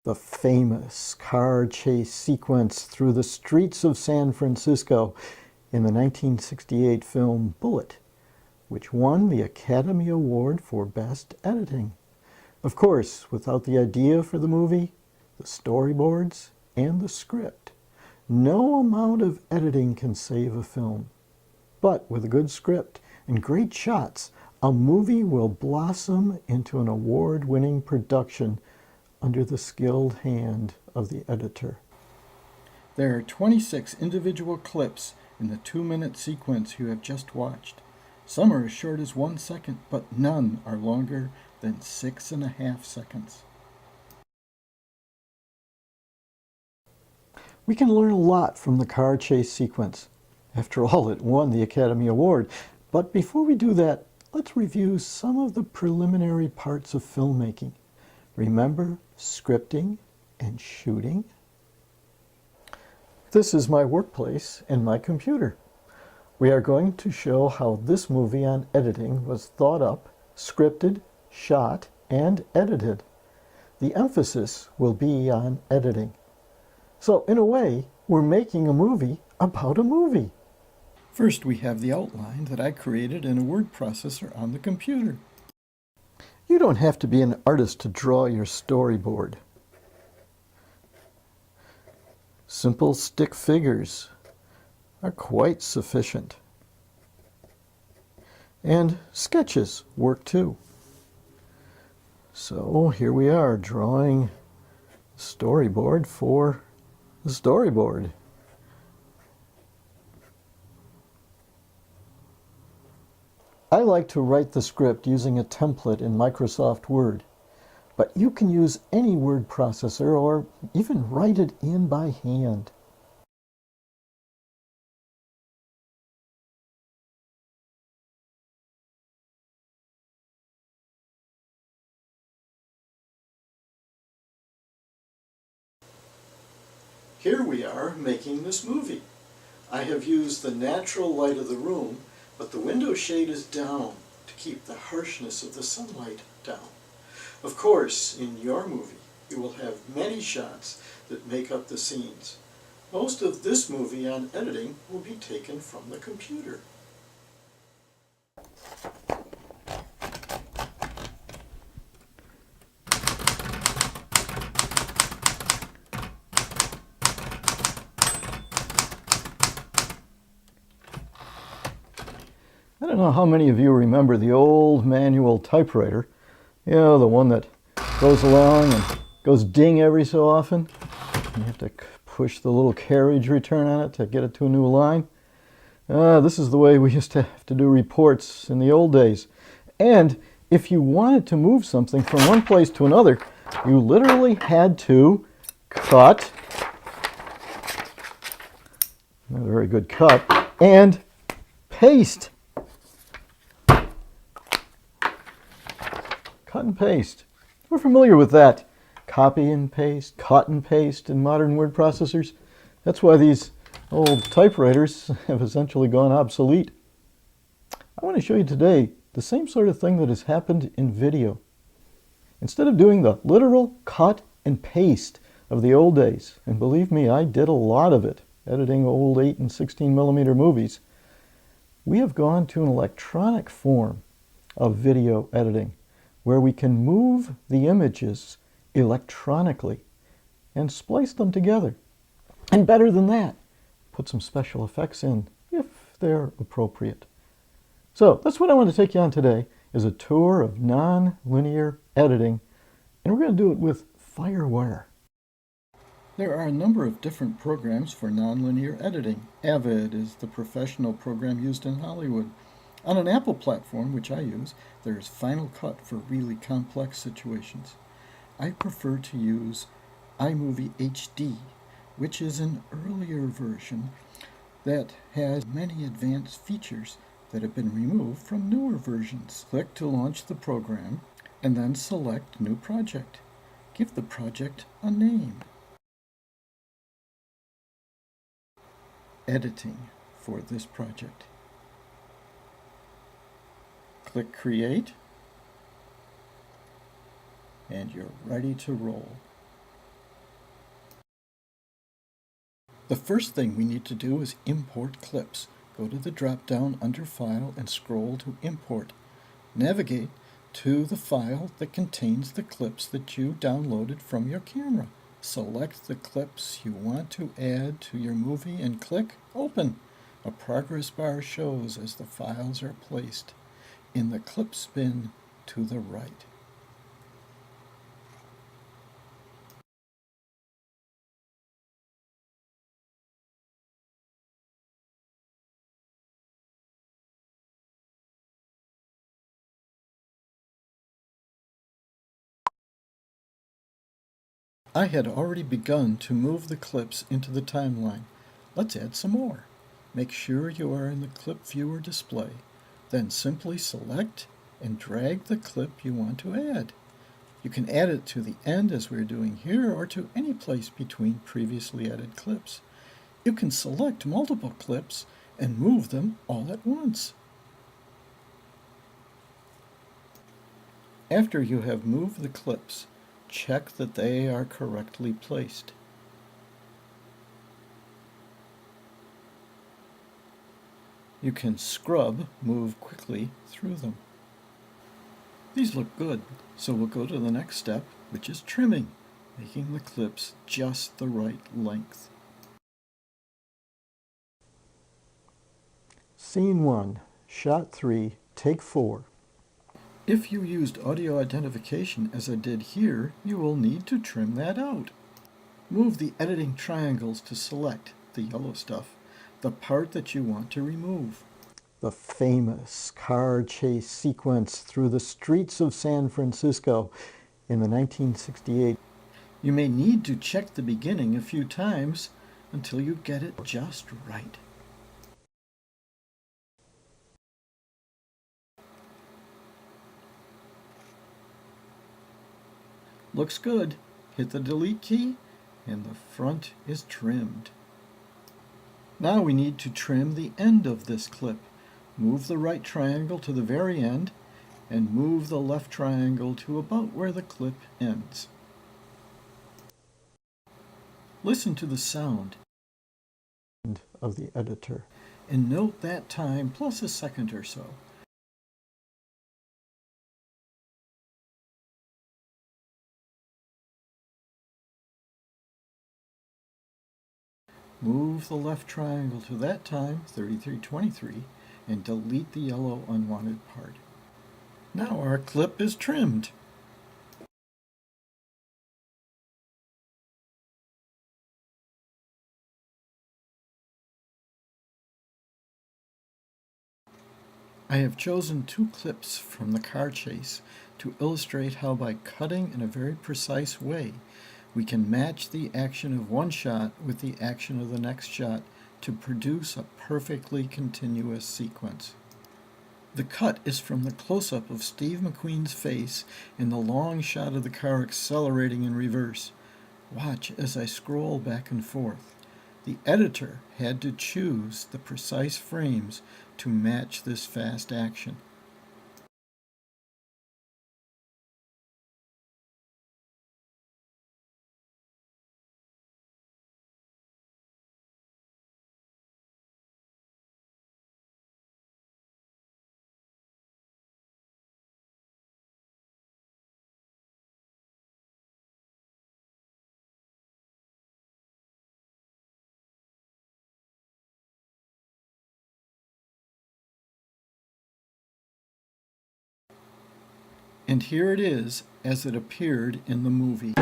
The famous car chase sequence through the streets of San Francisco in the 1968 film Bullitt, which won the Academy Award for Best Editing. Of course, without the idea for the movie, the storyboards, and the script, no amount of editing can save a film. But with a good script and great shots, a movie will blossom into an award-winning production under the skilled hand of the editor. There are 26 individual clips in the 2-minute sequence you have just watched. Some are as short as 1 second, but none are longer than 6.5 seconds. We can learn a lot from the car chase sequence. After all, it won the Academy Award. But before we do that, let's review some of the preliminary parts of filmmaking. Remember scripting and shooting? This is my workplace and my computer. We are going to show how this movie on editing was thought up, scripted, shot, and edited. The emphasis will be on editing. So in a way, we're making a movie about a movie. First, we have the outline that I created in a word processor on the computer. You don't have to be an artist to draw your storyboard. Simple stick figures are quite sufficient. And sketches work too. So here we are drawing the storyboard for the storyboard. I like to write the script using a template in Microsoft Word, but you can use any word processor or even write it in by hand. Here we are making this movie. I have used the natural light of the room, but the window shade is down to keep the harshness of the sunlight down. Of course, in your movie, you will have many shots that make up the scenes. Most of this movie on editing will be taken from the computer. I don't know how many of you remember the old manual typewriter. You know, the one that goes along and goes ding every so often. You have to push the little carriage return on it to get it to a new line. This is the way we used to have to do reports in the old days. And if you wanted to move something from one place to another, you literally had to cut, not a very good cut, and paste. Cut and paste. We're familiar with that. Copy and paste, cut and paste in modern word processors. That's why these old typewriters have essentially gone obsolete. I want to show you today the same sort of thing that has happened in video. Instead of doing the literal cut and paste of the old days, and believe me, I did a lot of it, editing old 8 and 16 millimeter movies, we have gone to an electronic form of video editing, where we can move the images electronically and splice them together. And better than that, put some special effects in if they're appropriate. So that's what I want to take you on today, is a tour of non-linear editing, and we're going to do it with Firewire. There are a number of different programs for non-linear editing. Avid is the professional program used in Hollywood. On an Apple platform, which I use, there is Final Cut for really complex situations. I prefer to use iMovie HD, which is an earlier version that has many advanced features that have been removed from newer versions. Click to launch the program, and then select New Project. Give the project a name. Editing for this project. Click Create, and you're ready to roll. The first thing we need to do is import clips. Go to the drop-down under File and scroll to Import. Navigate to the file that contains the clips that you downloaded from your camera. Select the clips you want to add to your movie and click Open. A progress bar shows as the files are placed in the clips bin to the right. I had already begun to move the clips into the timeline. Let's add some more. Make sure you are in the clip viewer display. Then simply select and drag the clip you want to add. You can add it to the end as we're doing here, or to any place between previously added clips. You can select multiple clips and move them all at once. After you have moved the clips, check that they are correctly placed. You can move quickly through them. These look good, so we'll go to the next step, which is trimming, making the clips just the right length. Scene 1, Shot 3, Take 4. If you used audio identification as I did here, you will need to trim that out. Move the editing triangles to select, the yellow stuff, the part that you want to remove. The famous car chase sequence through the streets of San Francisco in the 1968. You may need to check the beginning a few times until you get it just right. Looks good. Hit the delete key and the front is trimmed. Now we need to trim the end of this clip. Move the right triangle to the very end and move the left triangle to about where the clip ends. Listen to the sound of the editor and note that time plus a second or so. Move the left triangle to that time, 33:23, and delete the yellow unwanted part. Now our clip is trimmed. I have chosen 2 clips from the car chase to illustrate how by cutting in a very precise way, we can match the action of one shot with the action of the next shot to produce a perfectly continuous sequence. The cut is from the close-up of Steve McQueen's face in the long shot of the car accelerating in reverse. Watch as I scroll back and forth. The editor had to choose the precise frames to match this fast action. And here it is as it appeared in the movie.